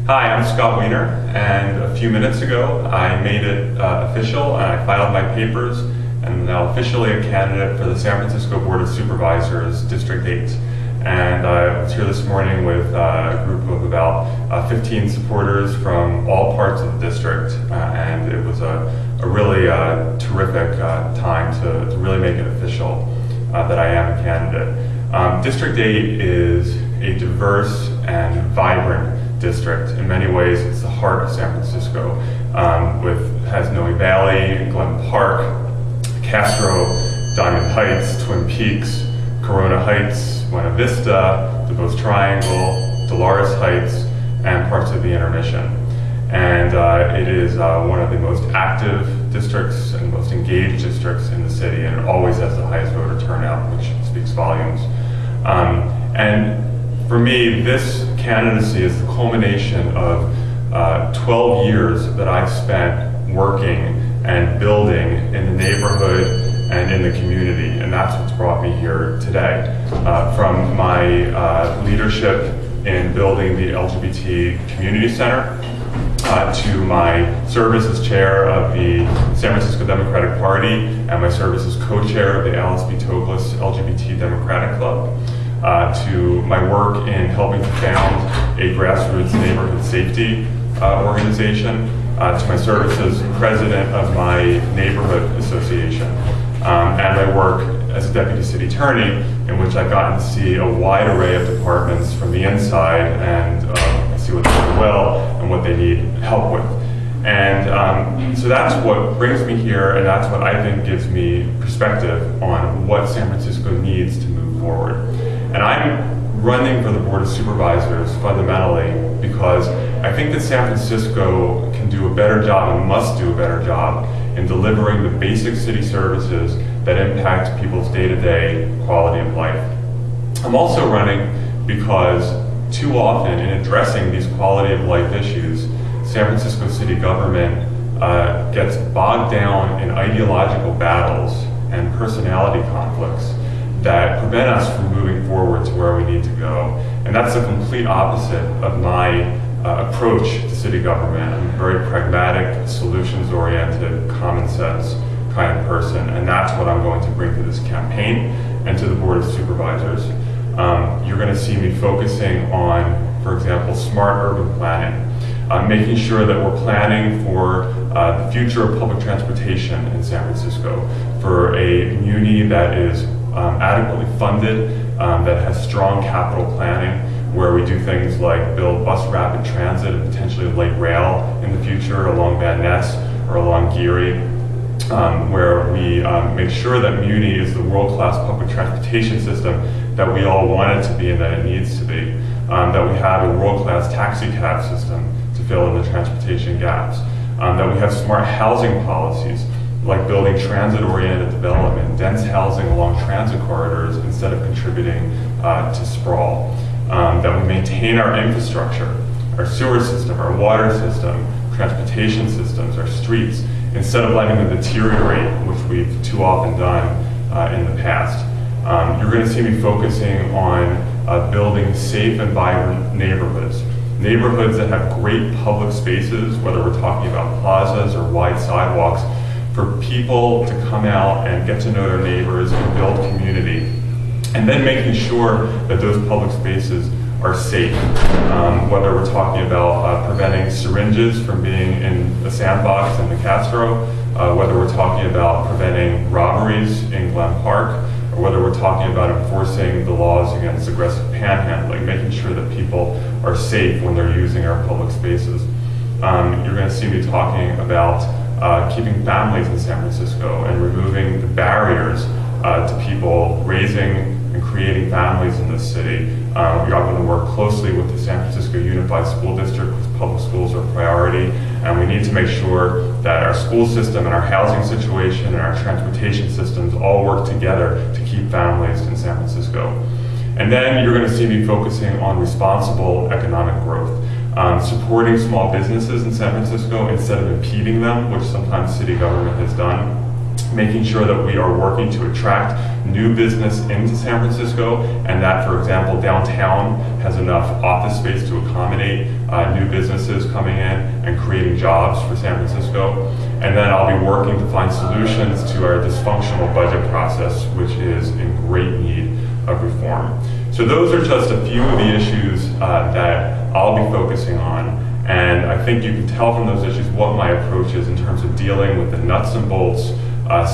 Hi, I'm Scott Wiener, and a few minutes ago I made it official and I filed my papers and I'm now officially a candidate for the San Francisco Board of Supervisors, District 8. And I was here this morning with a group of about 15 supporters from all parts of the district, and it was a really terrific time to really make it official that I am a candidate. District 8 is a diverse and vibrant district. In many ways, it's the heart of San Francisco, has Noe Valley, Glen Park, Castro, Diamond Heights, Twin Peaks, Corona Heights, Buena Vista, the Beauce Triangle, Dolores Heights, and parts of the Intermission. And it is one of the most active districts and most engaged districts in the city, and it always has the highest voter turnout, which speaks volumes. And for me, this candidacy is the culmination of 12 years that I've spent working and building in the neighborhood and in the community, and that's what's brought me here today. From my leadership in building the LGBT Community Center, to my service as chair of the San Francisco Democratic Party and my service as co-chair of the Alice B. Toklas LGBT Democratic Club, to my work in helping to found a grassroots neighborhood safety organization, to my service as president of my neighborhood association, and my work as a deputy city attorney, in which I've gotten to see a wide array of departments from the inside and see what they do well and what they need help with. And so that's what brings me here, and that's what I think gives me perspective on what San Francisco needs to move forward. And I'm running for the Board of Supervisors fundamentally because I think that San Francisco can do a better job and must do a better job in delivering the basic city services that impact people's day-to-day quality of life. I'm also running because too often in addressing these quality of life issues, San Francisco city government gets bogged down in ideological battles and personality conflicts that prevent us from moving forward to where we need to go. And that's the complete opposite of my approach to city government. I'm a very pragmatic, solutions-oriented, common sense kind of person, and that's what I'm going to bring to this campaign and to the Board of Supervisors. You're going to see me focusing on, for example, smart urban planning, making sure that we're planning for the future of public transportation in San Francisco, for a muni that is adequately funded, that has strong capital planning, where we do things like build bus rapid transit and potentially light rail in the future along Van Ness or along Geary, where we make sure that Muni is the world-class public transportation system that we all want it to be and that it needs to be, that we have a world-class taxi cab system to fill in the transportation gaps, that we have smart housing policies like building transit-oriented development, dense housing along transit corridors instead of contributing to sprawl, that we maintain our infrastructure, our sewer system, our water system, transportation systems, our streets, instead of letting them deteriorate, which we've too often done in the past. You're going to see me focusing on building safe and vibrant neighborhoods. Neighborhoods that have great public spaces, whether we're talking about plazas or wide sidewalks, for people to come out and get to know their neighbors and build community. And then making sure that those public spaces are safe, whether we're talking about preventing syringes from being in the sandbox in the Castro, whether we're talking about preventing robberies in Glen Park, or whether we're talking about enforcing the laws against aggressive panhandling, making sure that people are safe when they're using our public spaces. You're going to see me talking about keeping families in San Francisco and removing the barriers to people raising and creating families in this city. We are going to work closely with the San Francisco Unified School District because public schools are a priority, and we need to make sure that our school system and our housing situation and our transportation systems all work together to keep families in San Francisco. And then you're going to see me focusing on responsible economic growth. Supporting small businesses in San Francisco instead of impeding them, which sometimes city government has done. Making sure that we are working to attract new business into San Francisco, and that, for example, downtown has enough office space to accommodate new businesses coming in and creating jobs for San Francisco. And then I'll be working to find solutions to our dysfunctional budget process, which is in great need of reform. So those are just a few of the issues that I'll be focusing on. And I think you can tell from those issues what my approach is in terms of dealing with the nuts and bolts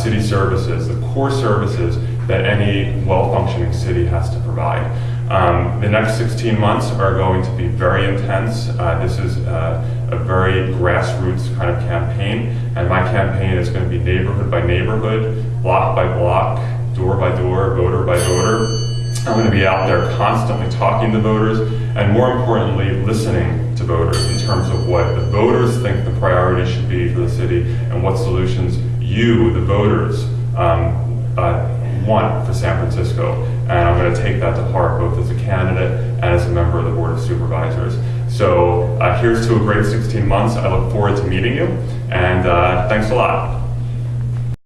city services, the core services that any well-functioning city has to provide. The next 16 months are going to be very intense. This is a very grassroots kind of campaign, and my campaign is going to be neighborhood by neighborhood, block by block, door by door, voter by voter. I'm going to be out there constantly talking to voters, and more importantly, listening to voters in terms of what the voters think the priority should be for the city and what solutions you, the voters, want for San Francisco. And I'm going to take that to heart both as a candidate and as a member of the Board of Supervisors. So here's to a great 16 months. I look forward to meeting you, and thanks a lot.